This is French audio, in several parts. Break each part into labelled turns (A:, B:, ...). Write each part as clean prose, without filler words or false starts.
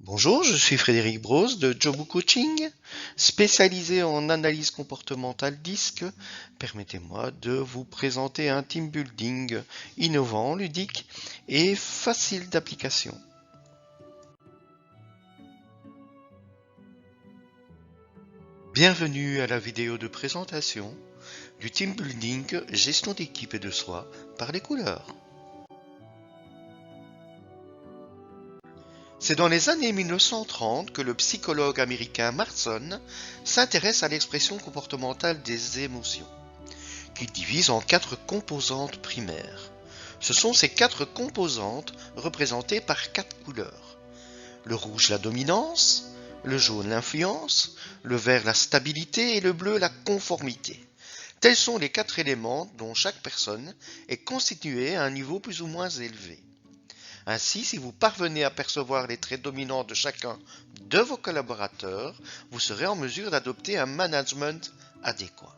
A: Bonjour, je suis Frédéric Brosse de Jobu Coaching, spécialisé en analyse comportementale DISC. Permettez-moi de vous présenter un team building innovant, ludique et facile d'application. Bienvenue à la vidéo de présentation du team building gestion d'équipe et de soi par les couleurs. C'est dans les années 1930 que le psychologue américain Marson s'intéresse à l'expression comportementale des émotions, qu'il divise en 4 composantes primaires. Ce sont ces 4 composantes représentées par 4 couleurs. Le rouge la dominance, le jaune l'influence, le vert la stabilité et le bleu la conformité. Tels sont les 4 éléments dont chaque personne est constituée à un niveau plus ou moins élevé. Ainsi, si vous parvenez à percevoir les traits dominants de chacun de vos collaborateurs, vous serez en mesure d'adopter un management adéquat.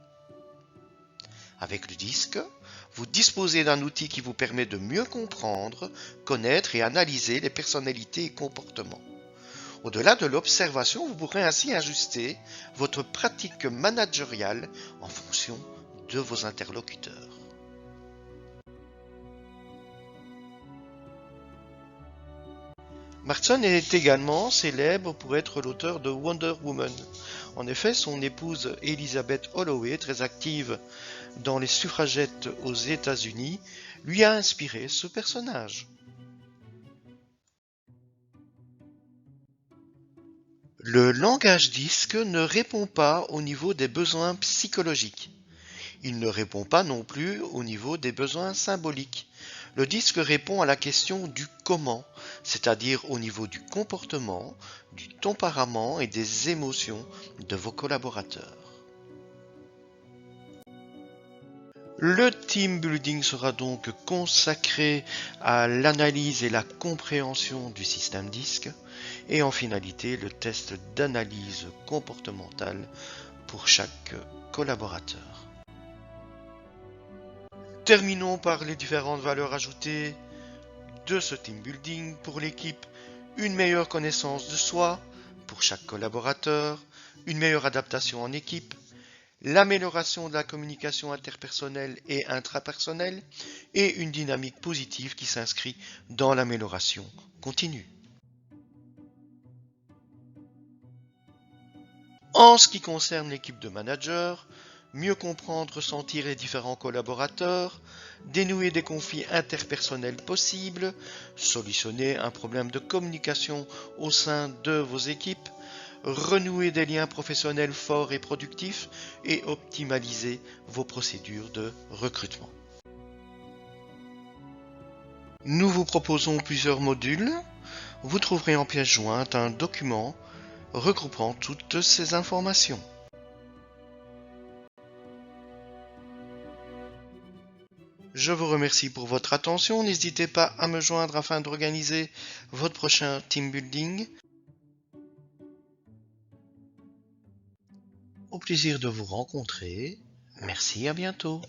A: Avec le disque, vous disposez d'un outil qui vous permet de mieux comprendre, connaître et analyser les personnalités et comportements. Au-delà de l'observation, vous pourrez ainsi ajuster votre pratique managériale en fonction de vos interlocuteurs. Marson est également célèbre pour être l'auteur de Wonder Woman. En effet, son épouse Elizabeth Holloway, très active dans les suffragettes aux États-Unis, lui a inspiré ce personnage. Le langage disque ne répond pas au niveau des besoins psychologiques. Il ne répond pas non plus au niveau des besoins symboliques. Le disque répond à la question du comment, c'est-à-dire au niveau du comportement, du tempérament et des émotions de vos collaborateurs. Le team building sera donc consacré à l'analyse et la compréhension du système disque et en finalité le test d'analyse comportementale pour chaque collaborateur. Terminons par les différentes valeurs ajoutées de ce team building pour l'équipe. Une meilleure connaissance de soi pour chaque collaborateur, une meilleure adaptation en équipe, l'amélioration de la communication interpersonnelle et intrapersonnelle et une dynamique positive qui s'inscrit dans l'amélioration continue. En ce qui concerne l'équipe de managers, mieux comprendre, ressentir les différents collaborateurs, dénouer des conflits interpersonnels possibles, solutionner un problème de communication au sein de vos équipes, renouer des liens professionnels forts et productifs et optimaliser vos procédures de recrutement. Nous vous proposons plusieurs modules. Vous trouverez en pièce jointe un document regroupant toutes ces informations. Je vous remercie pour votre attention. N'hésitez pas à me joindre afin d'organiser votre prochain team building. Au plaisir de vous rencontrer. Merci, à bientôt.